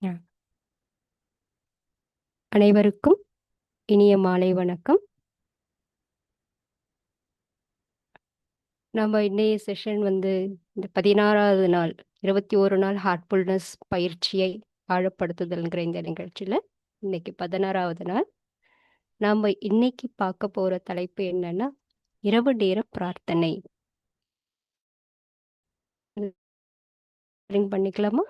அ. அனைவருக்கும் இனிய மாலை வணக்கம். நம்ம இன்னைய செஷன் இந்த 16வது நாள் 21 நாள் ஹார்ட்ஃபுல்னஸ் பயிற்சியை ஆழப்படுத்துதல்ங்கிற இந்த நிகழ்ச்சியில் இன்னைக்கு 16வது நாள். நாம் இன்னைக்கு பார்க்க போகிற தலைப்பு என்னன்னா இரவு நேர பிரார்த்தனை. பண்ணிக்கலாமா?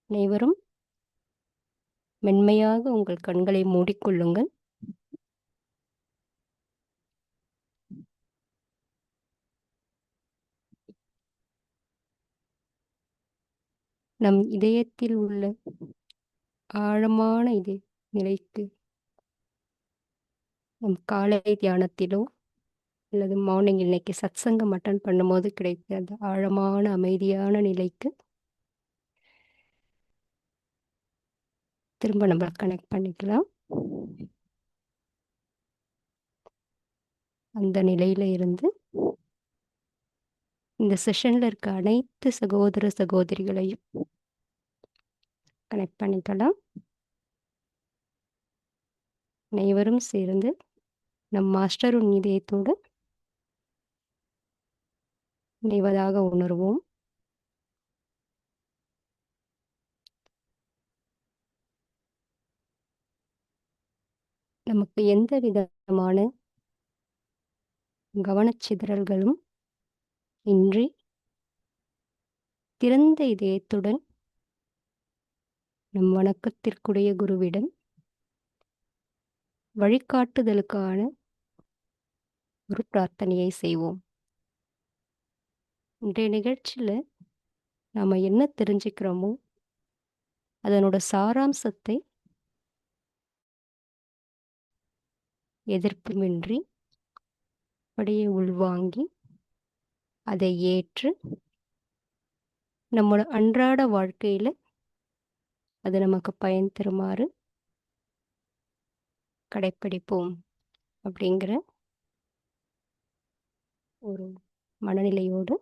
அனைவரும் மென்மையாக உங்கள் கண்களை மூடிக்கொள்ளுங்கள். நம் இதயத்தில் உள்ள ஆழமான நிலைக்கு நம் காலை தியானத்திலோ அல்லது மார்னிங் இன்னைக்கு சத்சங்கம் அட்டன் பண்ணும்போது கிடைத்த அந்த ஆழமான அமைதியான நிலைக்கு திரும்ப நம்ம கனெக்ட் பண்ணிக்கலாம். அந்த நிலையில இருந்து இந்த செஷன்ல இருக்க அனைத்து சகோதர சகோதரிகளையும் கனெக்ட் பண்ணிக்கலாம். அனைவரும் சேர்ந்து நம் மாஸ்டர் இதயத்தோடு இணைவதாக உணர்வோம். நமக்கு எந்த விதமான கவனச்சிதறல்களும் இன்றி திறந்த இதயத்துடன் நம் வணக்கத்திற்குரிய குருவிடம் வழிகாட்டுதலுக்கான ஒரு பிரார்த்தனையை செய்வோம். இன்றைய நிகழ்ச்சியில் நாம் என்ன தெரிஞ்சுக்கிறோமோ அதனோட சாராம்சத்தை எதிர்ப்புமின்றி அப்படியே உள்வாங்கி அதை ஏற்று நம்மளோட அன்றாட வாழ்க்கையில் அது நமக்கு பயன் தருமாறு கடைப்பிடிப்போம் அப்படிங்கிற ஒரு மனநிலையோடு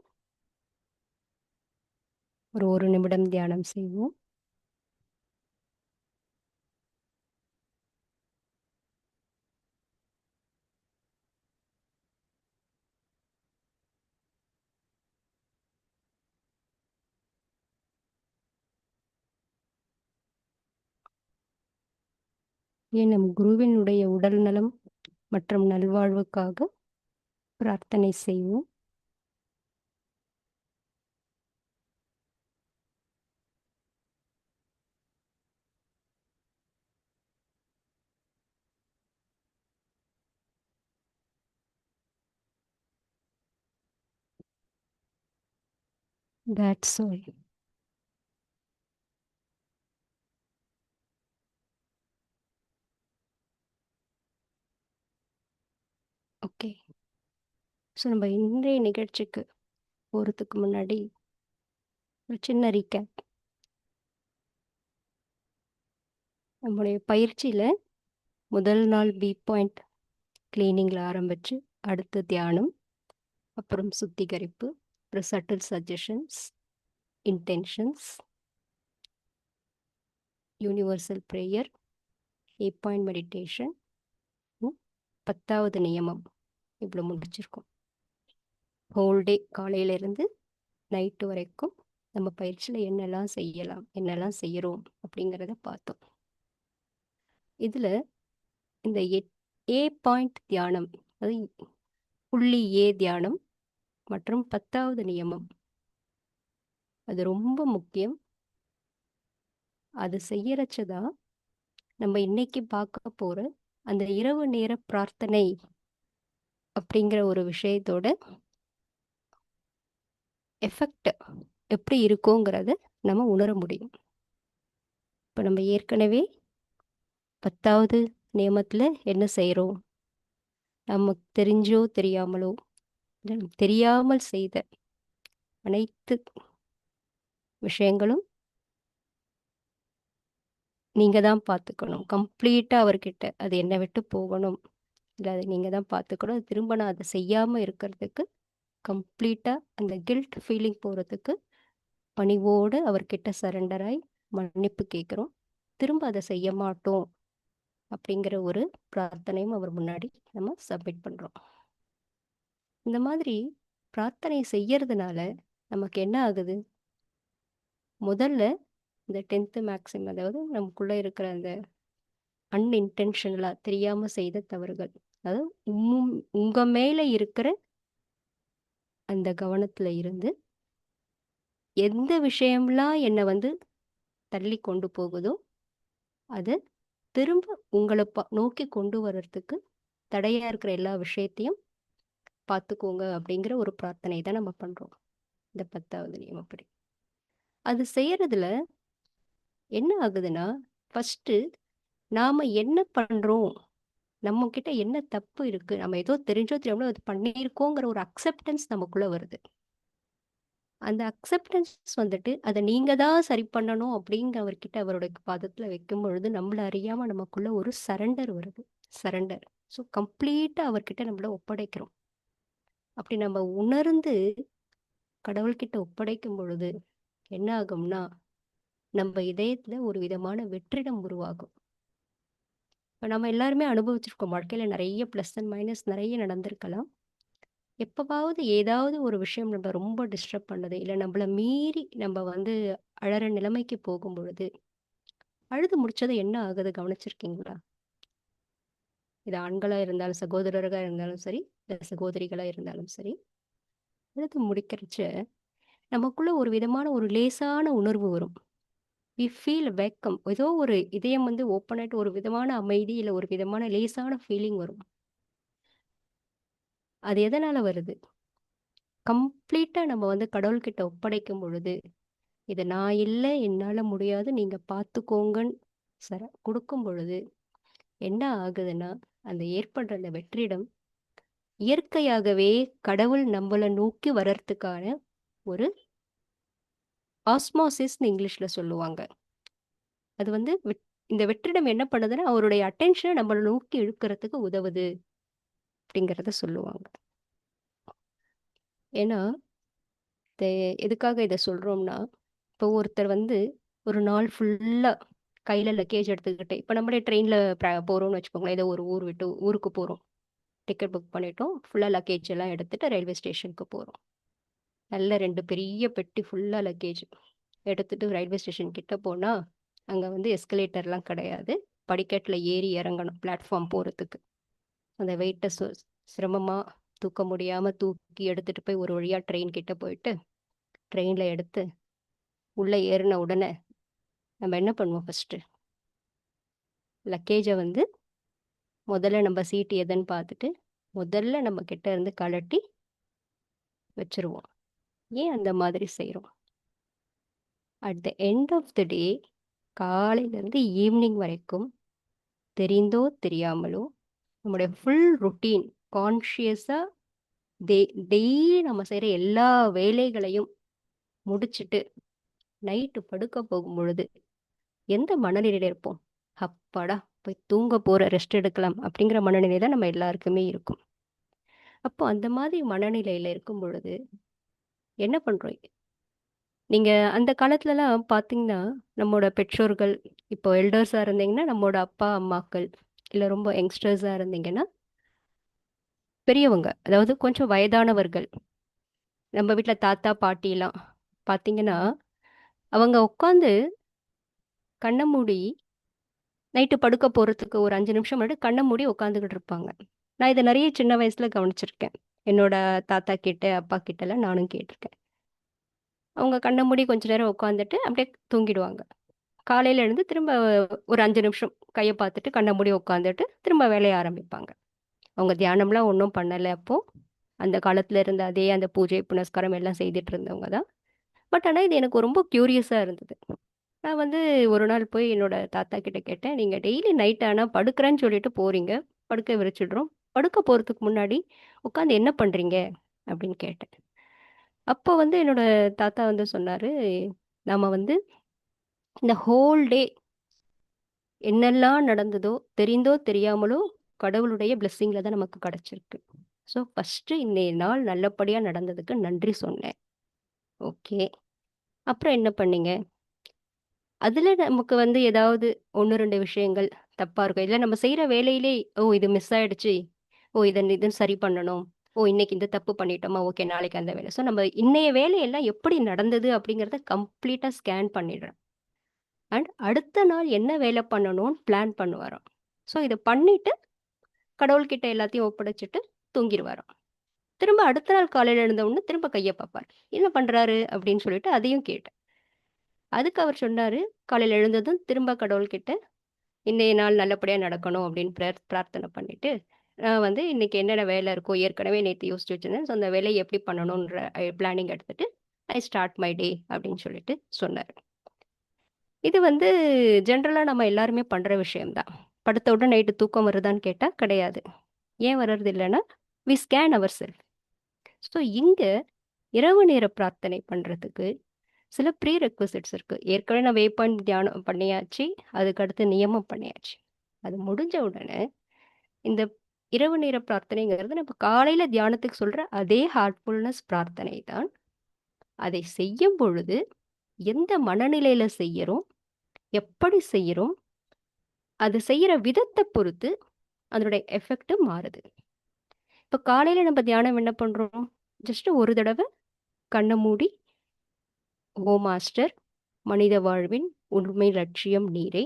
ஒரு நிமிடம் தியானம் செய்வோம். ஏன் நம் குருவினுடைய உடல் நலம் மற்றும் நல்வாழ்வுக்காக பிரார்த்தனை செய்வோம். That's all. ஓகே. ஸோ நம்ம இன்றைய நிகழ்ச்சிக்கு போகிறதுக்கு முன்னாடி ஒரு சின்ன ரீகேப். நம்முடைய பயிற்சியில் முதல் நாள் பி பாயிண்ட் கிளீனிங்கில் ஆரம்பித்து அடுத்து தியானம், அப்புறம் சுத்திகரிப்பு, அப்புறம் subtle suggestions, intentions, universal prayer, 8 point meditation, 10வது நியமம் இவ்வளோ முடிச்சிருக்கோம். ஹோல் டே காலையிலேருந்து நைட்டு வரைக்கும் நம்ம பயிற்சியில் என்னெல்லாம் செய்யலாம், என்னெல்லாம் செய்கிறோம் அப்படிங்கிறத பார்த்தோம். இதில் இந்த ஏ பாயிண்ட் தியானம், அது புள்ளி ஏ தியானம் மற்றும் 10வது நியமம், அது ரொம்ப முக்கியம். அது செய்யறச்சதான் நம்ம இன்னைக்கு பார்க்க போகிற அந்த இரவு நேர பிரார்த்தனை அப்படிங்கிற ஒரு விஷயத்தோட எஃபெக்ட் எப்படி இருக்குங்கிறத நம்ம உணர முடியும். இப்போ நம்ம ஏற்கனவே 10வது நியமத்தில் என்ன செய்கிறோம், நமக்கு தெரிஞ்சோ தெரியாமலோ தெரியாமல் செய்த அனைத்து விஷயங்களும் நீங்கள் தான் பார்த்துக்கணும். கம்ப்ளீட்டாக அவர்கிட்ட அது என்னை விட்டு போகணும் இல்லை அதை நீங்கள் தான் பார்த்துக்கணும். அது திரும்ப நான் அதை செய்யாமல் இருக்கிறதுக்கு கம்ப்ளீட்டாக அந்த கில்ட் ஃபீலிங் போகிறதுக்கு பணிவோடு அவர்கிட்ட சரண்டராய் மன்னிப்பு கேட்குறோம். திரும்ப அதை செய்ய மாட்டோம் அப்படிங்கிற ஒரு பிரார்த்தனையும் அவர் முன்னாடி நம்ம சப்மிட் பண்ணுறோம். இந்த மாதிரி பிரார்த்தனை செய்யறதுனால நமக்கு என்ன ஆகுது? முதல்ல இந்த 10th மேக்ஸிம், அதாவது நமக்குள்ள இருக்கிற அந்த அன்இன்டென்ஷனலா தெரியாம செய்த தவறுகள், அதாவது உங்க மேல இருக்கிற அந்த கவனத்துல இருந்து எந்த விஷயம்லாம் என்னை வந்து தள்ளி கொண்டு போகுதோ அதை திரும்ப உங்களை நோக்கி கொண்டு வர்றதுக்கு தடையா இருக்கிற எல்லா விஷயத்தையும் பார்த்துக்கோங்க அப்படிங்கிற ஒரு பிரார்த்தனை தான் நம்ம பண்றோம் இந்த 10வது நியமப்படி. அது செய்யறதுல என்ன ஆகுதுன்னா, ஃபர்ஸ்ட் நாம என்ன பண்றோம், நம்ம கிட்ட என்ன தப்பு இருக்கு, நம்ம ஏதோ தெரிஞ்சோ தெரியாமலோ அது பண்ணியிருக்கோங்கிற ஒரு அக்செப்டன்ஸ் நமக்குள்ள வருது. அந்த அக்செப்டன்ஸ் வந்துட்டு அதை நீங்க தான் சரி பண்ணணும் அப்படிங்கிற அவர்கிட்ட அவருடைய பாதத்துல வைக்கும் பொழுது நம்மள அறியாம நமக்குள்ள ஒரு சரண்டர் வருது. சரண்டர். ஸோ கம்ப்ளீட்டா அவர்கிட்ட நம்மள ஒப்படைக்கிறோம். அப்படி நம்ம உணர்ந்து கடவுள்கிட்ட ஒப்படைக்கும் பொழுது என்ன ஆகும்னா, நம்ம இதயத்துல ஒரு விதமான வெற்றிடம் உருவாகும். இப்போ நம்ம எல்லாருமே அனுபவிச்சிருக்கோம். வாழ்க்கையில நிறைய ப்ளஸ் அண்ட் மைனஸ் நிறைய நடந்திருக்கலாம். எப்பவாவது ஏதாவது ஒரு விஷயம் நம்ம ரொம்ப டிஸ்டர்ப் பண்ணுது, இல்லை நம்மள மீறி நம்ம வந்து அழற நிலைமைக்கு போகும் பொழுது, அழுது முடிச்சது என்ன ஆகுது கவனிச்சிருக்கீங்களா? இது ஆண்களா இருந்தாலும், சகோதரர்களா இருந்தாலும் சரி, இல்லை சகோதரிகளா இருந்தாலும் சரி, அழுது முடிக்கிறச்ச நமக்குள்ள ஒரு விதமான ஒரு லேசான உணர்வு வரும். வி ஃபீல் வெக்கம். ஏதோ ஒரு இதயம் வந்து ஓப்பன் ஆயிட்டு ஒரு விதமான அமைதி, இல்லை ஒரு விதமான லேசான ஃபீலிங் வரும். அது எதனால வருது? கம்ப்ளீட்டா நம்ம வந்து கடவுள்கிட்ட ஒப்படைக்கும் பொழுது, இது நான் இல்லை, என்னால முடியாது, நீங்க பார்த்துக்கோங்கன்னு கொடுக்கும் பொழுது என்ன ஆகுதுன்னா, அந்த ஏற்படுற அந்த வெற்றிடம் இயற்கையாகவே கடவுள் நம்மளை நோக்கி வர்றதுக்கான ஒரு ஆஸ்மாசிஸ்ன்னு இங்கிலீஷ்ல சொல்லுவாங்க. அது வந்து இந்த வெற்றிடம் என்ன பண்ணுதுன்னா, அவருடைய அட்டென்ஷனை நம்மளை நோக்கி இழுக்கிறதுக்கு உதவுது அப்படிங்கிறத சொல்லுவாங்க. ஏன்னா எதுக்காக இதை சொல்றோம்னா, இப்போ ஒருத்தர் வந்து ஒரு நாள் ஃபுல்லா கையில லக்கேஜ் எடுத்துக்கிட்டு, இப்போ நம்மளே ட்ரெயின்ல போறோம்னு வச்சுக்கோங்களேன், ஏதோ ஒரு ஊர் விட்டு ஊருக்கு போறோம், டிக்கெட் புக் பண்ணிட்டோம், ஃபுல்லா லக்கேஜ் எல்லாம் எடுத்துட்டு ரயில்வே ஸ்டேஷனுக்கு போறோம். நல்ல 2 பெரிய பெட்டி ஃபுல்லா லக்கேஜ் எடுத்துட்டு ரயில்வே ஸ்டேஷன் கிட்ட போனா, அங்க வந்து எஸ்கலேட்டர்லாம் கிடையாது. படிக்கட்டில் ஏறி இறங்கணும் பிளாட்ஃபார்ம் போறதுக்கு. அந்த வெயிட்டை சிரமமா தூக்க முடியாம தூக்கி எடுத்துட்டு போய் ஒரு வழியா ட்ரெயின் கிட்ட போயிட்டு, ட்ரெயின்ல எடுத்து உள்ள ஏறின உடனே நம்ம என்ன பண்ணுவோம்? ஃபர்ஸ்ட் லக்கேஜை வந்து முதல்ல நம்ம சீட்டு எதுன்னு பார்த்துட்டு முதல்ல நம்ம கிட்ட இருந்து கழட்டி வச்சிருவோம். ஏன் அந்த மாதிரி செய்கிறோம்? At the end of the day, காலையிலேருந்து ஈவினிங் வரைக்கும் தெரிந்தோ தெரியாமலோ நம்முடைய ஃபுல் ரொட்டீன் கான்ஷியஸாக டெய்லி நம்ம செய்கிற எல்லா வேலைகளையும் முடிச்சுட்டு நைட்டு படுக்க போகும் பொழுது எந்த மனநிலையில் இருப்போம்? அப்பாடா, போய் தூங்க போகிற, ரெஸ்ட் எடுக்கலாம் அப்படிங்கிற மனநிலை தான் நம்ம எல்லாருக்குமே இருக்கும். அப்போ அந்த மாதிரி மனநிலையில் இருக்கும் பொழுது என்ன பண்ணுறோம்? நீங்கள் அந்த காலத்துலலாம் பார்த்தீங்கன்னா, நம்மளோட பெற்றோர்கள், இப்போ எல்டர்ஸாக இருந்தீங்கன்னா நம்மளோட அப்பா அம்மாக்கள், இல்லை ரொம்ப யங்ஸ்டர்ஸாக இருந்தீங்கன்னா பெரியவங்க, அதாவது கொஞ்சம் வயதானவர்கள், நம்ம வீட்டில் தாத்தா பாட்டிலாம் பார்த்தீங்கன்னா, அவங்க உட்காந்து கண்ணை மூடி நைட்டு படுக்க போகிறதுக்கு ஒரு 5 நிமிஷம் முன்னாடி கண்ணை மூடி உட்காந்துக்கிட்டு இருப்பாங்க. நான் இதை நிறைய சின்ன வயசில் கவனிச்சிருக்கேன். என்னோட தாத்தா கிட்ட அப்பா கிட்டலாம் நானும் கேட்டிருக்கேன். அவங்க கண்ணை மூடி கொஞ்ச நேரம் உட்காந்துட்டு அப்படியே தூங்கிடுவாங்க. காலையில எழுந்து திரும்ப ஒரு 5 நிமிஷம் கையை பார்த்துட்டு கண்ணை மூடி உட்காந்துட்டு திரும்ப வேலையை ஆரம்பிப்பாங்க. அவங்க தியானம்லாம் ஒன்றும் பண்ணலை அப்போ. அந்த காலத்துல இருந்த அதே அந்த பூஜை புனஸ்காரம் எல்லாம் செய்துட்டு இருந்தவங்க தான். பட் ஆனால் இது எனக்கு ரொம்ப க்யூரியஸாக இருந்தது. நான் வந்து ஒரு நாள் போய் என்னோட தாத்தா கிட்ட கேட்டேன், நீங்கள் டெய்லி நைட் ஆனால் படுக்கிறேன்னு சொல்லிட்டு போறீங்க, படுக்க விரிச்சிடுறோம், படுக்க போகிறதுக்கு முன்னாடி உட்காந்து என்ன பண்ணுறீங்க அப்படின்னு கேட்டேன். அப்போ வந்து என்னோட தாத்தா வந்து சொன்னார், நம்ம வந்து இந்த ஹோல் டே என்னெல்லாம் நடந்ததோ தெரிந்தோ தெரியாமலோ கடவுளுடைய பிளெஸ்ஸிங்ல தான் நமக்கு கிடைச்சிருக்கு. ஸோ ஃபர்ஸ்ட் இன்னைய நாள் நல்லபடியா நடந்ததுக்கு நன்றி சொன்னேன். ஓகே. அப்புறம் என்ன பண்ணீங்க? அதுல நமக்கு வந்து ஏதாவது 1, 2 விஷயங்கள் தப்பா இருக்கும். இல்ல நம்ம செய்யற வேலையிலே, ஓ இது மிஸ் ஆயிடுச்சு. ஓ இது சரி பண்ணணும். ஓ இன்னைக்கு இந்த தப்பு பண்ணிட்டோமா? ஓகே நாளைக்கு அந்த வேலை. ஸோ நம்ம இன்னைய வேலையெல்லாம் எப்படி நடந்தது அப்படிங்கிறத கம்ப்ளீட்டா ஸ்கேன் பண்ணிடுறேன். அண்ட் அடுத்த நாள் என்ன வேலை பண்ணணும்னு பிளான் பண்ணுவாராம். ஸோ இதை பண்ணிட்டு கடவுள்கிட்ட எல்லாத்தையும் ஒப்படைச்சிட்டு தூங்கிடுவாராம். திரும்ப அடுத்த நாள் காலையில எழுந்த உடனே திரும்ப கையை பார்ப்பார். என்ன பண்றாரு அப்படின்னு சொல்லிட்டு அதையும் கேட்டேன். அதுக்கு அவர் சொன்னாரு, காலையில எழுந்ததும் திரும்ப கடவுள்கிட்ட இன்றைய நாள் நல்லபடியா நடக்கணும் அப்படின்னு பிரார்த்தனை பண்ணிட்டு, நான் வந்து இன்னைக்கு என்னென்ன வேலை இருக்கோ ஏற்கனவே நேத்து யோசிச்சு வச்சிருந்தேன். ஸோ அந்த வேலையை எப்படி பண்ணணுன்ற பிளானிங் எடுத்துட்டு ஐ ஸ்டார்ட் மை டே அப்படின்னு சொல்லிட்டு சொன்னாரு. இது வந்து ஜென்ரலா நம்ம எல்லாருமே பண்ற விஷயம்தான். படுத்த உடனே நைட்டு தூக்கம் வருதான்னு கேட்டா கிடையாது. ஏன் வர்றது இல்லைன்னா we scan our self. So இங்க இரவு நேர பிரார்த்தனை பண்றதுக்கு சில ப்ரீ ரெக்வசிட்ஸ் இருக்கு. ஏற்கனவே நான் வே பாயிண்ட் தியானம் பண்ணியாச்சு. அதுக்கு அடுத்து நியமம் பண்ணியாச்சு. அது முடிஞ்ச உடனே இந்த இரவு நேர பிரார்த்தனைங்கிறது நம்ம காலையில தியானத்துக்கு சொல்ற அதே ஹார்ட்ஃபுல்னஸ் பிரார்த்தனை தான். அதை செய்யும் பொழுது எந்த மனநிலையில செய்யறோம், எப்படி செய்யறோம், அது செய்யற விதத்தை பொறுத்து அதனுடைய எஃபெக்ட் மாறுது. இப்ப காலையில நம்ம தியானம் என்ன பண்றோம்? ஜஸ்ட் ஒரு தடவை கண்ணை மூடி, ஓ மாஸ்டர், மனித வாழ்வின் உண்மை லட்சியம் நீரே,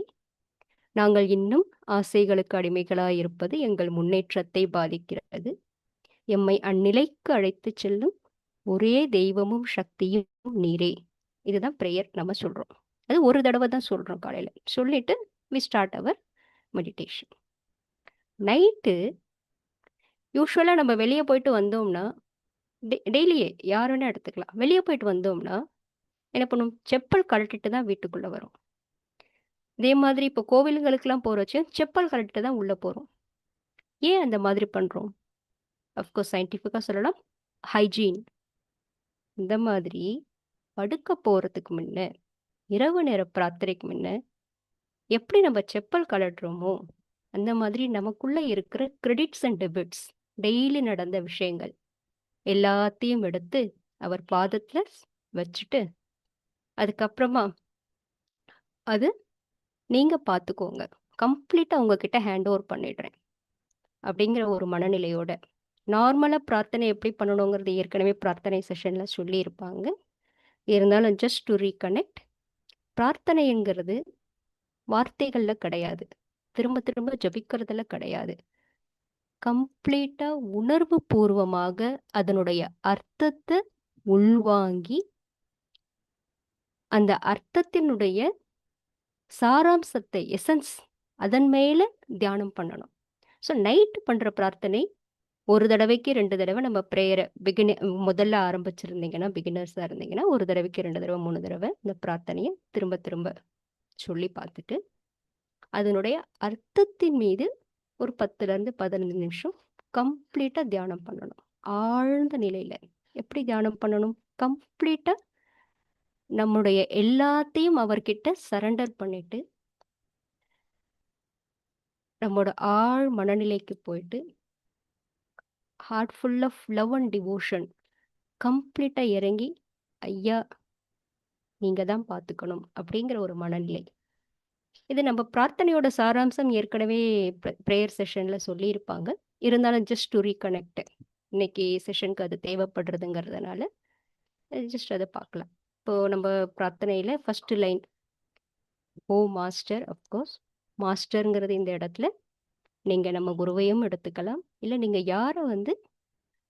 நாங்கள் இன்னும் ஆசைகளுக்கு அடிமைகளாயிருப்பது எங்கள் முன்னேற்றத்தை பாதிக்கிறது. எம்மை அந்நிலைக்கு அழைத்துச் செல்லும் ஒரே தெய்வமும் சக்தியும் நீரே. இதுதான் ப்ரேயர் நம்ம சொல்றோம். அது ஒரு தடவை தான் சொல்றோம் காலையில. சொல்லிட்டு we start our meditation. Night யூஸ்வலா நம்ம வெளியே போயிட்டு வந்தோம்னா, டெய்லியே யார் வேணா எடுத்துக்கலாம். வெளியே போயிட்டு வந்தோம்னா என்ன பண்ணும்? செப்பல் கழட்டிட்டு தான் வீட்டுக்குள்ள வரும். இதே மாதிரி இப்போ கோவில்களுக்கெல்லாம் போறச்சு செப்பல் கழட்டிட்டு தான் உள்ள போறோம். ஏன் அந்த மாதிரி பண்றோம்? அஃப்கோர்ஸ் சயின்டிஃபிக்கா சொல்லலாம், ஹைஜீன். இந்த மாதிரி படுக்க போறதுக்கு முன்ன, இரவு நேர பிரார்த்தனைக்கு முன்ன எப்படி நம்ம செப்பல் கழட்டுறோமோ அந்த மாதிரி நமக்குள்ள இருக்கிற கிரெடிட்ஸ் அண்ட் டெபிட்ஸ், டெய்லி நடந்த விஷயங்கள் எல்லாத்தையும் எடுத்து அவர் பாதத்துல வச்சுட்டு, அதுக்கப்புறமா அது நீங்க பார்த்துக்கோங்க, கம்ப்ளீட்டா உங்ககிட்ட ஹேண்ட் ஓவர் பண்ணிடுறேன் அப்படிங்கிற ஒரு மனநிலையோட. நார்மலா பிரார்த்தனை எப்படி பண்ணணுங்கிறது ஏற்கனவே பிரார்த்தனை செஷன்ல சொல்லியிருப்பாங்க. இருந்தாலும் ஜஸ்ட் டு ரீகனெக்ட், பிரார்த்தனைங்கிறது வார்த்தைகள்ல கிடையாது, திரும்ப திரும்ப ஜபிக்கிறதுல கிடையாது. கம்ப்ளீட்டா உணர்வு பூர்வமாக அதனுடைய அர்த்தத்தை உள்வாங்கி அந்த அர்த்தத்தினுடைய சாராம்சத்தை, எசன்ஸ், அதன் மேல தியானம் பண்ணணும். ஸோ நைட்டு பண்ற பிரார்த்தனை ஒரு தடவைக்கு 2 தடவை நம்ம ப்ரேயரை முதல்ல ஆரம்பிச்சிருந்தீங்கன்னா, பிகினர்ஸா இருந்தீங்கன்னா, ஒரு தடவைக்கு 2 தடவை 3 தடவை இந்த பிரார்த்தனையை திரும்ப திரும்ப சொல்லி பார்த்துட்டு அதனுடைய அர்த்தத்தின் மீது ஒரு 10லேருந்து 15 நிமிஷம் கம்ப்ளீட்டா தியானம் பண்ணணும். ஆழ்ந்த நிலையில எப்படி தியானம் பண்ணணும்? கம்ப்ளீட்டா நம்முடைய எல்லாத்தையும் அவர்கிட்ட சரண்டர் பண்ணிட்டு நம்மளோட ஆழ் மனநிலைக்கு போயிட்டு heart full of love and devotion கம்ப்ளீட்டா இறங்கி, ஐயா நீங்க தான் பார்த்துக்கணும் அப்படிங்கிற ஒரு மனநிலை. இது நம்ம பிரார்த்தனையோட சாராம்சம் ஏற்கனவே ப்ரேயர் செஷன்ல சொல்லியிருப்பாங்க. இருந்தாலும் ஜஸ்ட் டு ரீகனெக்ட், இன்னைக்கு செஷனுக்கு அது தேவைப்படுறதுங்கிறதுனால ஜஸ்ட் அதை பார்க்கலாம். இப்போ நம்ம பிரார்த்தனையில ஃபர்ஸ்ட் லைன் ஓ மாஸ்டர். அஃப்கோர்ஸ் மாஸ்டருங்கிறது இந்த இடத்துல நீங்க நம்ம குருவையும் எடுத்துக்கலாம், இல்லை நீங்க யாரை வந்து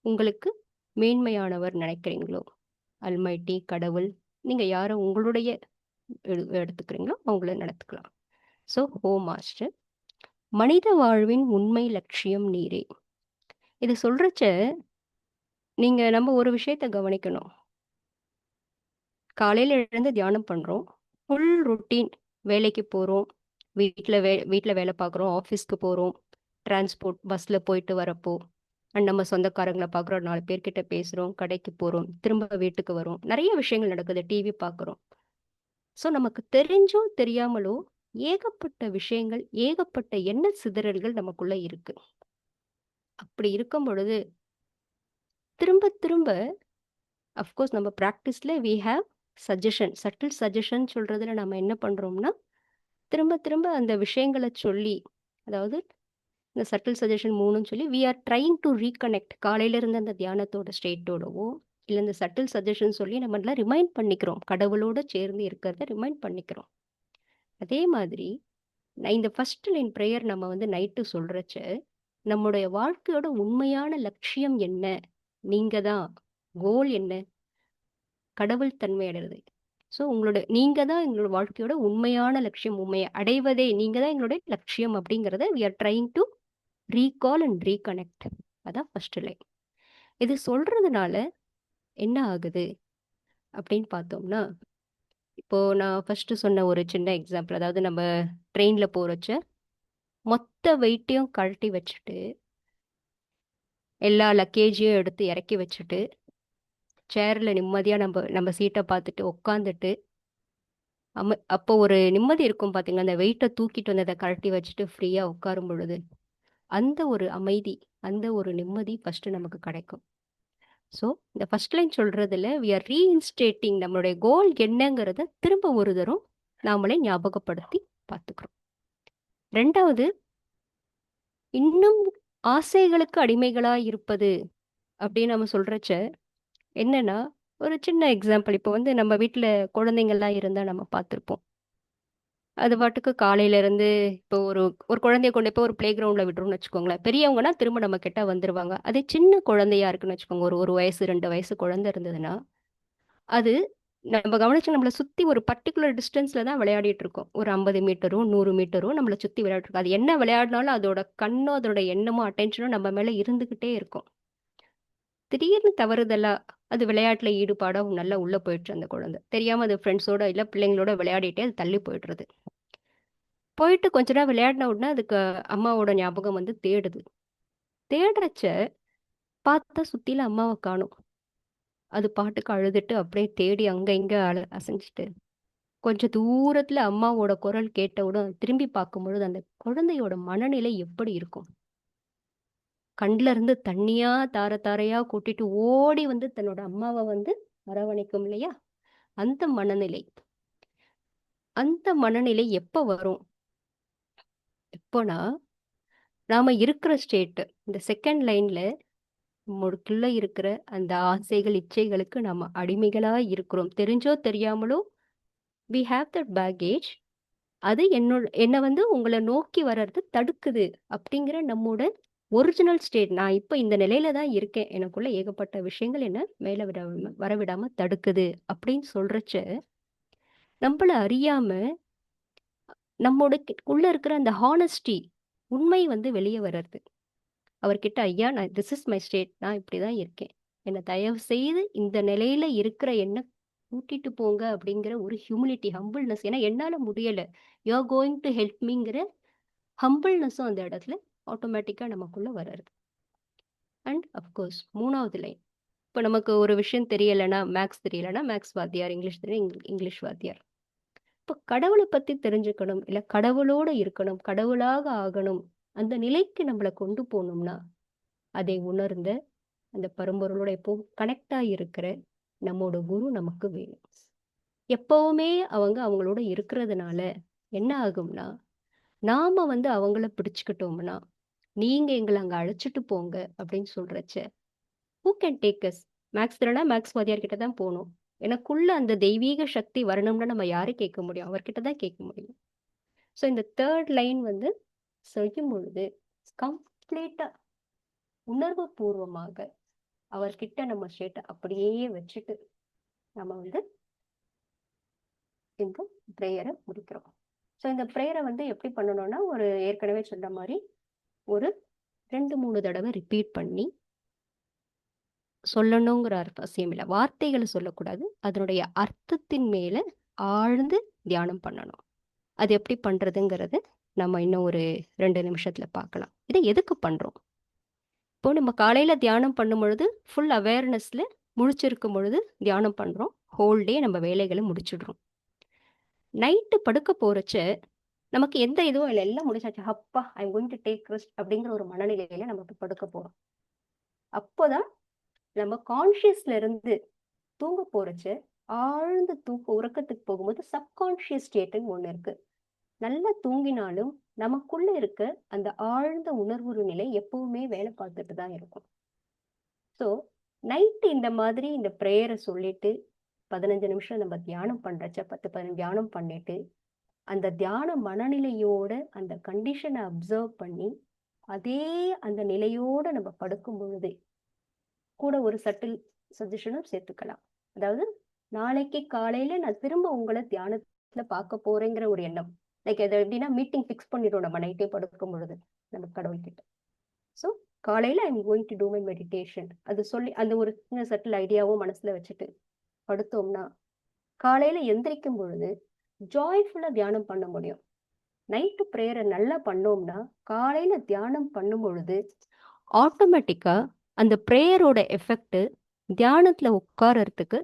உங்களுக்கு மேன்மையானவர் நினைக்கிறீங்களோ, அல்மைட்டி கடவுள், நீங்க யாரை உங்களுடைய எடுத்துக்கிறீங்களோ அவங்கள நடத்துக்கலாம். ஸோ ஓ மாஸ்டர், மனித வாழ்வின் உண்மை லட்சியம் நீரே. இது சொல்றச்ச நீங்க நம்ம ஒரு விஷயத்த கவனிக்கணும். காலையில எழுந்து தியானம் பண்றோம், ஃபுல் ரொட்டீன், வேலைக்கு போறோம், வீட்டில் வேலை பார்க்குறோம், ஆஃபீஸ்க்கு போகிறோம், டிரான்ஸ்போர்ட் பஸ்ஸில் போயிட்டு வரப்போ, அண்ட் நம்ம சொந்தக்காரங்களை பார்க்குறோம், 4 பேர்கிட்ட பேசுகிறோம், கடைக்கு போகிறோம், திரும்ப வீட்டுக்கு வரோம், நிறைய விஷயங்கள் நடக்குது, டிவி பார்க்குறோம். ஸோ நமக்கு தெரிஞ்சோ தெரியாமலோ ஏகப்பட்ட விஷயங்கள், ஏகப்பட்ட எண்ண சிதறல்கள் நமக்குள்ள இருக்கு. அப்படி இருக்கும் பொழுது, திரும்ப திரும்ப அஃப்கோர்ஸ் நம்ம பிராக்டிஸ்ல we have suggestion. Subtle suggestion சொல்றதுல நம்ம என்ன பண்றோம்னா, திரும்ப திரும்ப அந்த விஷயங்கள சொல்லி, அதாவது இந்த சட்டில் சஜஷன் 3ன்னு சொல்லி we are trying to reconnect. காலையில இருந்து அந்த தியானத்தோட ஸ்டேட்டோடவோ, இல்ல இந்த சட்டில் சஜஷன் சொல்லி நம்மள ரிமைண்ட் பண்ணிக்கிறோம். கடவுளோட சேர்ந்து இருக்கிறத ரிமைண்ட் பண்ணிக்கிறோம். அதே மாதிரி நான் இந்த ஃபர்ஸ்ட் லைன் பிரேயர் நம்ம வந்து நைட்டு சொல்றச்ச, நம்முடைய வாழ்க்கையோட உண்மையான லட்சியம் என்ன? நீங்க தான். கோல் என்ன? கடவுள் தன்மை அடைறது. ஸோ நீங்க தான் எங்களோட வாழ்க்கையோட உண்மையான லட்சியம். உண்மையை அடைவதே நீங்க தான் எங்களுடைய லட்சியம் அப்படிங்கிறத we are trying to recall and reconnect. அதான் ஃபர்ஸ்ட் லைன். இது சொல்றதுனால என்ன ஆகுது அப்படின்னு பார்த்தோம்னா, இப்போ நான் ஃபர்ஸ்ட் சொன்ன ஒரு சின்ன எக்ஸாம்பிள், அதாவது நம்ம ட்ரெயின்ல போறச்ச மொத்த வெயிட்டையும் கழட்டி வச்சுட்டு, எல்லா லக்கேஜையும் எடுத்து இறக்கி வச்சுட்டு, சேர்ல நிம்மதியா நம்ம நம்ம சீட்ட பார்த்துட்டு உட்காந்துட்டு, அப்போ ஒரு நிம்மதி இருக்கும் பார்த்தீங்களா? அந்த வெயிட்ட தூக்கிட்டு வந்தத கழட்டி வச்சுட்டு ஃப்ரீயா உட்காரும் பொழுது, அந்த ஒரு அமைதி, அந்த ஒரு நிம்மதி ஃபர்ஸ்ட் நமக்கு கிடைக்கும். ஸோ, இந்த ஃபர்ஸ்ட் லைன் சொல்றதுல வி ஆர் ரீஇன்ஸ்டேட்டிங் நம்மளுடைய கோல் என்னங்கிறத திரும்ப ஒரு தரம் நாமளே ஞாபகப்படுத்தி பார்த்துக்கிறோம். 2வது, இன்னும் ஆசைகளுக்கு அடிமைகளா இருப்பது அப்படின்னு நம்ம சொல்றச்ச, என்னன்னா, ஒரு சின்ன எக்ஸாம்பிள். இப்போ வந்து நம்ம வீட்ல குழந்தைங்கள்லாம் இருந்தா நம்ம பார்த்துருப்போம். அது பாட்டுக்கு காலையில இருந்து இப்போ ஒரு ஒரு குழந்தைய கொண்டு போய் ஒரு பிளே கிரவுண்ட்ல விட்டுரும்னு வச்சுக்கோங்களேன். பெரியவங்கன்னா திரும்ப நம்ம கிட்ட வந்துருவாங்க. அதே சின்ன குழந்தையா இருக்குன்னு வச்சுக்கோங்க. ஒரு 1 வயசு, 2 வயசு குழந்தை இருந்ததுன்னா, அது நம்ம கவனிச்சு நம்மள சுத்தி ஒரு பர்ட்டிகுலர் டிஸ்டன்ஸ்ல தான் விளையாடிட்டு இருக்கும். ஒரு 50 மீட்டரோ, 100 மீட்டரோ நம்மள சுத்தி விளையாடிட்டு இருக்கும். அது என்ன விளையாடினாலும் அதோட கண்ணோ, அதோட எண்ணமோ, அட்டென்ஷனோ நம்ம மேல இருந்துகிட்டே இருக்கும். திடீர்னு தவறுதலா அது விளையாட்டுல ஈடுபாடா நல்லா உள்ள போயிடுச்சு அந்த குழந்தை. தெரியாம அது ஃப்ரெண்ட்ஸோட இல்ல பிள்ளைங்களோட விளையாடிட்டே அது தள்ளி போயிடுறது. போயிட்டு கொஞ்ச நேரம் விளையாடின உடனே அதுக்கு அம்மாவோட ஞாபகம் வந்து தேடுது. தேடுறச்ச பார்த்தா சுத்தில அம்மாவ காணோம். அது பாட்டுக்கு அழுதுட்டு அப்படியே தேடி அங்க இங்க அசைஞ்சுட்டு, கொஞ்சம் தூரத்துல அம்மாவோட குரல் கேட்டவுடன் திரும்பி பார்க்கும்பொழுது அந்த குழந்தையோட மனநிலை எப்படி இருக்கும்? கண்ல இருந்து தண்ணியா தார தாரையா கொட்டிட்டு ஓடி வந்து தன்னோட அம்மாவ வந்து அரவணைக்கும் இல்லையா? அந்த மனநிலை. அந்த மனநிலை எப்ப வரும்? எப்போனா, நாம இருக்கிற ஸ்டேட் இந்த செகண்ட் லைன்ல நம்மளுக்குள்ள இருக்கிற அந்த ஆசைகள், இச்சைகளுக்கு நம்ம அடிமைகளா இருக்கிறோம். தெரிஞ்சோ தெரியாமலோ வி ஹேவ் தட் பேக்கேஜ். அது என்ன வந்து உங்கள நோக்கி வர்றது தடுக்குது அப்படிங்கிற நம்மோட ஒரிஜினல் ஸ்டேட். நான் இப்ப இந்த நிலையில தான் இருக்கேன். எனக்குள்ள ஏகப்பட்ட விஷயங்கள் என்ன மேல வரவிடாம தடுக்குது அப்படின்னு சொல்றச்ச, நம்மள அறியாம நம்மோட உள்ள இருக்கிற அந்த ஹானஸ்டி, உண்மை வந்து வெளியே வர்றது. அவர்கிட்ட ஐயா நான் திஸ் இஸ் மை ஸ்டேட். நான் இப்படிதான் இருக்கேன். என்ன தயவு செய்து இந்த நிலையில இருக்கிற என்ன கூட்டிட்டு போங்க அப்படிங்கிற ஒரு ஹியூமிலிட்டி, ஹம்பிள்னஸ். ஏன்னா என்னால முடியல. You are going to help மீங்கிற ஹம்பிள்னஸும் அந்த இடத்துல ஆட்டோமேட்டிக்கா நமக்குள்ள வர்றது. அண்ட் அஃப்கோர்ஸ் 3வது லைன். இப்போ நமக்கு ஒரு விஷயம் தெரியலைன்னா, மேக்ஸ் தெரியலைன்னா மேக்ஸ் வாத்தியார், இங்கிலீஷ் தெரியல இங்கிலீஷ் வாத்தியார். இப்போ கடவுளை பத்தி தெரிஞ்சுக்கணும், இல்ல கடவுளோட இருக்கணும், கடவுளாக ஆகணும், அந்த நிலைக்கு நம்மளை கொண்டு போகணும்னா அதை உணர்ந்த அந்த பரம்பொருளோட எப்போ கனெக்டா இருக்கிற நம்மோட குரு நமக்கு வேணும். எப்பவுமே அவங்க அவங்களோட இருக்கிறதுனால என்ன ஆகும்னா, நாம வந்து அவங்கள பிடிச்சுக்கிட்டோம்னா, நீங்க எங்களை அங்க அழைச்சிட்டு போங்க அப்படின்னு சொல்றச்ச, who can take us? Maths தெரியலனா மேக்ஸ் வாத்தியார் கிட்ட தான் போகணும். எனக்குள்ள அந்த தெய்வீக சக்தி வரணும்னா நம்ம யாரை கேட்க முடியும்? அவர்கிட்ட தான் கேட்க முடியும். ஸோ இந்த தேர்ட் லைன் வந்து செய்யும் பொழுது கம்ப்ளீட்டா உணர்வு பூர்வமாக அவர்கிட்ட நம்ம ஸ்டேட்டை அப்படியே வச்சுட்டு நம்ம வந்து இந்த ப்ரேயரை முடிக்கிறோம். ஸோ இந்த ப்ரேயரை வந்து எப்படி பண்ணணும்னா, ஒரு ஏற்கனவே சொன்ன மாதிரி ஒரு 2-3 தடவை ரிப்பீட் பண்ணி சொல்லணுங்கிற அவசியம் இல்லை. வார்த்தைகளை சொல்லக்கூடாது. அதனுடைய அர்த்தத்தின் மேல ஆழ்ந்து தியானம் பண்ணணும். அது எப்படி பண்றதுங்கிறது நம்ம இன்னும் ஒரு 2 நிமிஷத்துல பார்க்கலாம். இதை எதுக்கு பண்றோம்? இப்போ நம்ம காலையில தியானம் பண்ணும் பொழுது ஃபுல் அவேர்னஸ்ல முழிச்சிருக்கும் பொழுது தியானம் பண்றோம். ஹோல் டே நம்ம வேலைகளை முடிச்சிடுறோம். நைட்டு படுக்க போறச்ச நமக்கு எந்த இதுவும் இல்லை, எல்லாம் முடிச்சாச்சு, அப்பா I'm going to take rest அப்படிங்கிற ஒரு மனநிலையில நம்ம போய் படுக்க போறோம். அப்போதான் நம்ம கான்சியஸ்ல இருந்து தூங்க போறச்சு, ஆழ்ந்த உறக்கத்துக்கு போகும்போது சப்கான்சியஸ் ஸ்டேட்னு ஒண்ணு இருக்கு. நல்லா தூங்கினாலும் நமக்குள்ள இருக்க அந்த ஆழ்ந்த உணர்வு நிலை எப்பவுமே வேலை பார்த்துட்டு தான் இருக்கும். ஸோ நைட்டு இந்த மாதிரி இந்த ப்ரேயரை சொல்லிட்டு 15 நிமிஷம் நம்ம தியானம் பண்றச்ச 10-15 தியானம் பண்ணிட்டு அந்த தியான மனநிலையோட அந்த கண்டிஷனை அப்சர்வ் பண்ணி அதே அந்த நிலையோட நம்ம படுக்கும் பொழுது கூட ஒரு சட்டில் சஜஷனும் சேர்த்துக்கலாம். அதாவது நாளைக்கு காலையில நான் திரும்ப உங்களை தியானத்துல பார்க்க போறேங்கிற ஒரு எண்ணம். லைக் அது எப்படின்னா மீட்டிங் ஃபிக்ஸ் பண்ணிடுவோம் நம்ம நைட்டே படுக்கும் பொழுது நம்ம கடவுள்கிட்ட. ஸோ காலையில I'm going to do my meditation அது சொல்லி அந்த ஒரு சின்ன சட்டில் ஐடியாவும் மனசுல வச்சுட்டு படுத்தோம்னா காலையில எந்திரிக்கும் பொழுது ஜாய்ஃபுல்லா தியானம் பண்ண முடியும். நைட்டு ப்ரேயரை நல்லா பண்ணோம்னா காலையில தியானம் பண்ணும் பொழுது ஆட்டோமேட்டிக்கா அந்த ப்ரேயரோட எஃபெக்ட் தியானத்துல உட்காரறதுக்கு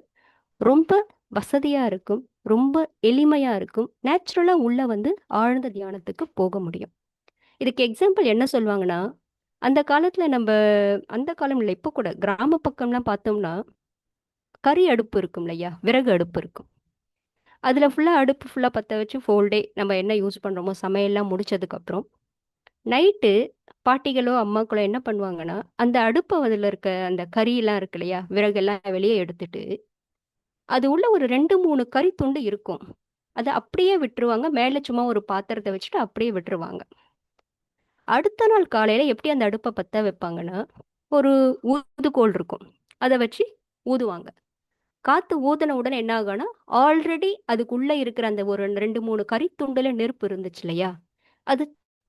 ரொம்ப வசதியா இருக்கும், ரொம்ப எளிமையா இருக்கும், நேச்சுரலா உள்ள வந்து ஆழ்ந்த தியானத்துக்கு போக முடியும். இதுக்கு எக்ஸாம்பிள் என்ன சொல்லுவாங்கன்னா, அந்த காலத்துல நம்ம அந்த காலம் இல்லை இப்போ கூட கிராம பக்கம்லாம் பார்த்தோம்னா கறி அடுப்பு இருக்கும் இல்லையா, விறகு அடுப்பு இருக்கும். அதுல ஃபுல்லா அடுப்பு ஃபுல்லா பத்த வச்சு ஃபோல் டே நம்ம என்ன யூஸ் பண்றோமோ சமையல்லாம் முடிச்சதுக்கு அப்புறம் நைட்டு பாட்டிகளோ அம்மாக்களோ என்ன பண்ணுவாங்கன்னா அந்த அடுப்பு அதில் இருக்க அந்த கறியெல்லாம் இருக்கு இல்லையா, விறகெல்லாம் வெளியே எடுத்துட்டு அது உள்ள ஒரு 2-3 கறி துண்டு இருக்கும், அதை அப்படியே விட்டுருவாங்க, மேலே சும்மா ஒரு பாத்திரத்தை வச்சுட்டு அப்படியே விட்டுருவாங்க. அடுத்த நாள் காலையில எப்படி அந்த அடுப்பை பத்த வைப்பாங்கன்னா ஒரு ஊதுகோல் இருக்கும், அதை வச்சு ஊதுவாங்க. காத்து ஊதுன உடனே என்ன ஆகும்னா ஆல்ரெடி அதுக்குள்ள இருக்கிற அந்த ஒரு 2-3 கறி துண்டுல நெருப்பு இருந்துச்சு இல்லையா, அது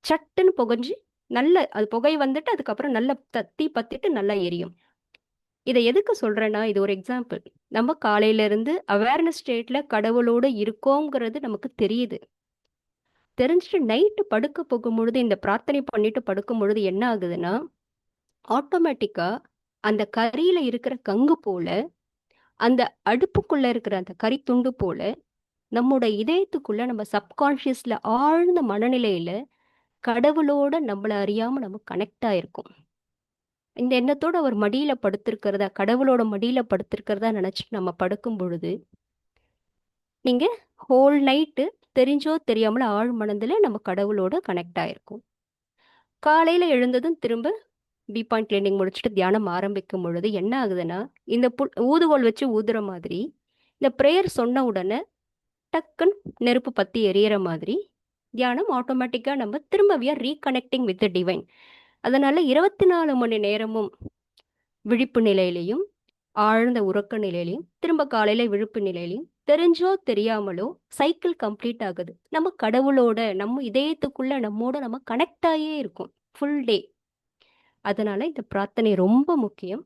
சட்டுன்னு புகைஞ்சு நல்ல அது புகை வந்துட்டு அதுக்கப்புறம் நல்ல தீ பத்திட்டு நல்லா எரியும். இதை எதுக்கு சொல்றேன்னா இது ஒரு எக்ஸாம்பிள். நம்ம காலையில இருந்து அவேர்னஸ் ஸ்டேட்ல கடவுளோட இருக்கோங்கிறது நமக்கு தெரியுது. தெரிஞ்சுட்டு நைட்டு படுக்க போகும் பொழுது இந்த பிரார்த்தனை பண்ணிட்டு படுக்கும் பொழுது என்ன ஆகுதுன்னா ஆட்டோமேட்டிக்கா அந்த கறியில இருக்கிற கங்கு போல அந்த அடுப்புக்குள்ள இருக்கிற அந்த கறி துண்டு போல நம்மோட இதயத்துக்குள்ள நம்ம சப்கான்ஷியஸ்ல ஆழ்ந்த மனநிலையில கடவுளோட நம்மள அறியாம நம்ம கனெக்ட் ஆயிருக்கோம். இந்த எண்ணத்தோட அவர் மடியில படுத்திருக்கிறதா, கடவுளோட மடியில படுத்திருக்கிறதா நினைச்சு நம்ம படுக்கும் பொழுது நீங்க ஹோல் நைட்டு தெரிஞ்சோ தெரியாமல ஆழ் மனதுல நம்ம கடவுளோட கனெக்ட் ஆயிருக்கும். காலையில எழுந்ததும் திரும்ப பி பாயிண்ட் கிளீனிங் முடிச்சுட்டு தியானம் ஆரம்பிக்கும் பொழுது என்ன ஆகுதுன்னா இந்த ஊதுகோல் வச்சு ஊதுற மாதிரி இந்த ப்ரேயர் சொன்ன உடனே டக்குன்னு நெருப்பு பத்தி எரியற மாதிரி தியானம் ஆட்டோமேட்டிக்கா நம்ம திரும்ப we are reconnecting with the divine. அதனால 24 மணி நேரமும் விழிப்பு நிலையிலையும் ஆழ்ந்த உறக்க நிலையிலையும் திரும்ப காலையில விழிப்பு நிலையிலையும் தெரிஞ்சோ தெரியாமலோ சைக்கிள் கம்ப்ளீட் ஆகுது. நம்ம கடவுளோட நம்ம இதயத்துக்குள்ள நம்மோட நம்ம கனெக்ட் ஆகியே இருக்கும் ஃபுல் டே. அதனால இந்த பிரார்த்தனை ரொம்ப முக்கியம்.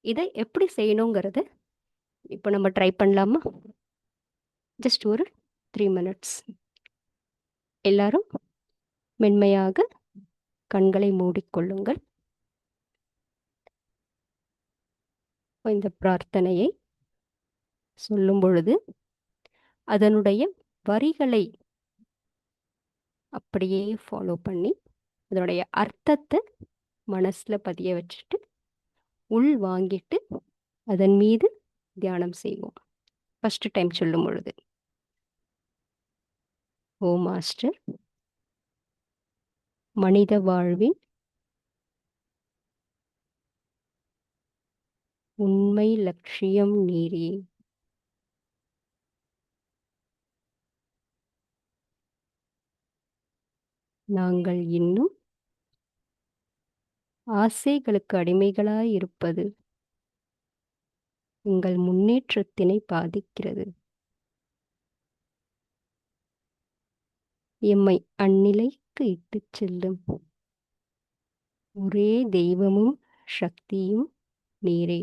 இதை எப்படி செய்யணுங்கிறத இப்போ நம்ம ட்ரை பண்ணலாமா? ஜஸ்ட் ஒரு 3 மினிட்ஸ். எல்லாரும் மென்மையாக கண்களை மூடிக்கொள்ளுங்கள். இந்த பிரார்த்தனையை சொல்லும் பொழுது அதனுடைய வரிகளை அப்படியே ஃபாலோ பண்ணி அதனுடைய அர்த்தத்தை மனசுல பதிய வச்சுட்டு உள் வாங்கிட்டு அதன் மீது தியானம் செய்வோம். ஃபர்ஸ்ட் டைம் சொல்லும் பொழுது ஓ மாஸ்டர், மனித வாழ்வின் உண்மை லட்சியம் நீரே. நாங்கள் இன்னும் ஆசைகளுக்கு அடிமைகளாய் இருப்பது எங்கள் முன்னேற்றத்தினை பாதிக்கிறது. எம்மை அந்நிலைக்கு இட்டுச் செல்லும் ஒரே தெய்வமும் சக்தியும் நீரே.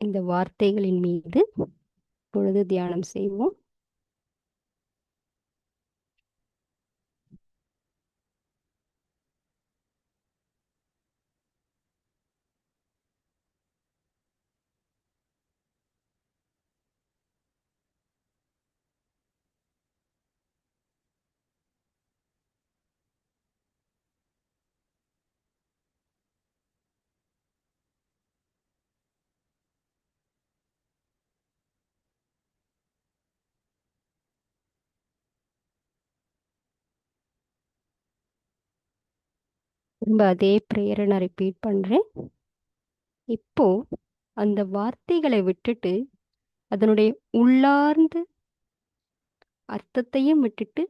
இந்த வார்த்தைகளின் மீது பொழுது தியானம் செய்வோம். திரும்ப அதே ப்ரேயரை நான் ரிப்பீட் பண்ணுறேன். இப்போ அந்த வார்த்தைகளை விட்டுட்டு அதனுடைய உள்ளார்ந்த அர்த்தத்தையும் விட்டுட்டு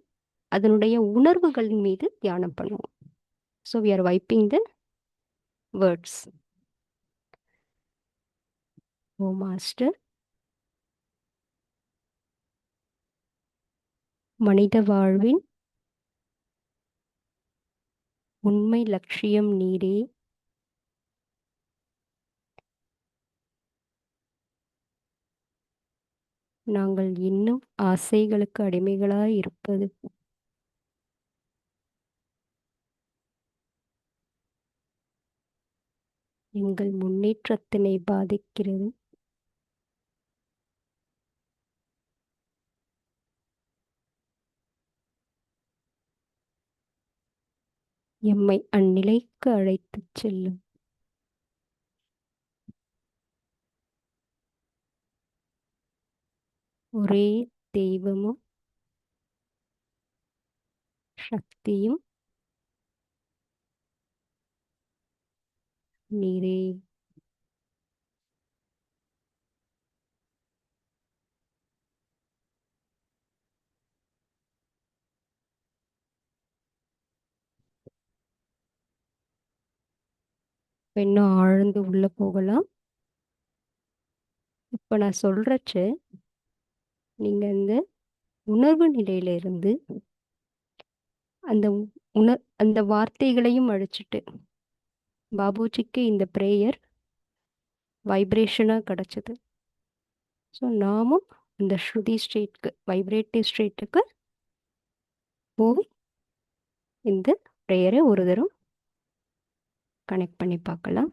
அதனுடைய உணர்வுகளின் மீது தியானம் பண்ணுவோம். So we are vibing the words. O master, மனித வாழ்வின் உண்மை லட்சியம் நீரே. நாங்கள் இன்னும் ஆசைகளுக்கு அடிமைகளாய் இருப்பது எங்கள் முன்னேற்றத்தினை பாதிக்கிறது. எம்மை அந்நிலைக்கு அழைத்துச் செல்லும். ஒரே தெய்வமும் சக்தியும் நீரே. இன்னும் ஆழ்ந்து உள்ள போகலாம். இப்போ நான் சொல்றச்சு நீங்க இந்த உணர்வு நிலையில இருந்து அந்த அந்த வார்த்தைகளையும் அழிச்சிட்டு, பாபுஜிக்கு இந்த ப்ரேயர் வைப்ரேஷனாக கிடச்சிது. ஸோ நாமும் இந்த ஸ்ருதி ஸ்டேட்க்கு, வைப்ரேட்டிவ் ஸ்டேட்டுக்கு போய் இந்த ப்ரேயரை ஒரு தரம் கனெக்ட் பண்ணி பார்க்கலாம்.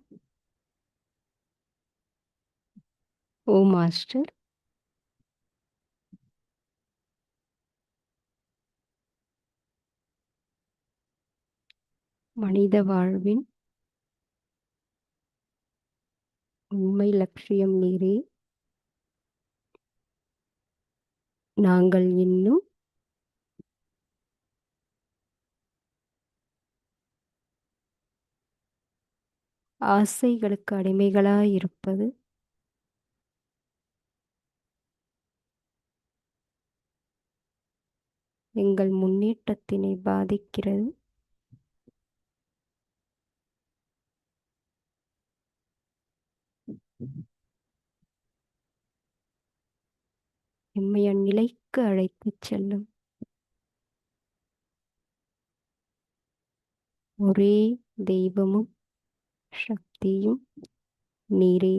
ஓ மாஸ்டர், மனித வாழ்வின் உண்மை லட்சியம் நீரே. நாங்கள் இன்னும் ஆசைகளுக்கு அடிமைகளாயிருப்பது எங்கள் முன்னேற்றத்தினை பாதிக்கிறது. எம்மை அந்நிலைக்கு அழைத்துச் செல்லும். ஒரே தெய்வமும் சக்தியும் நீரே.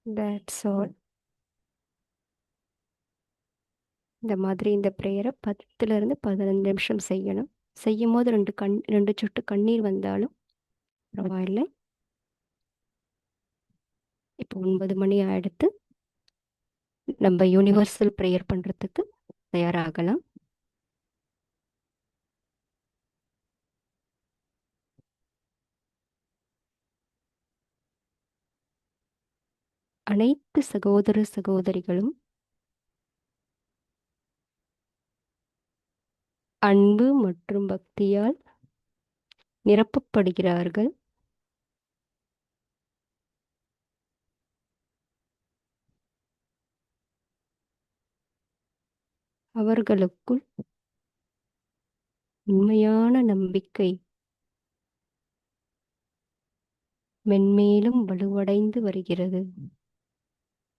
That's all. இந்த மாதிரி இந்த ப்ரேயரை 10லேருந்து 15 நிமிஷம் செய்யணும். செய்யும் போது ரெண்டு சொட்டு கண்ணீர் வந்தாலும் பரவாயில்லை. இப்போ 9 மணி ஆயிடுத்து. நம்ம யூனிவர்சல் ப்ரேயர் பண்ணுறதுக்கு தயாராகலாம். அனைத்து சகோதர சகோதரிகளும் அன்பு மற்றும் பக்தியால் நிரப்பப்படுகிறார்கள். அவர்களுக்குள் உண்மையான நம்பிக்கை மென்மேலும் வலுவடைந்து வருகிறது.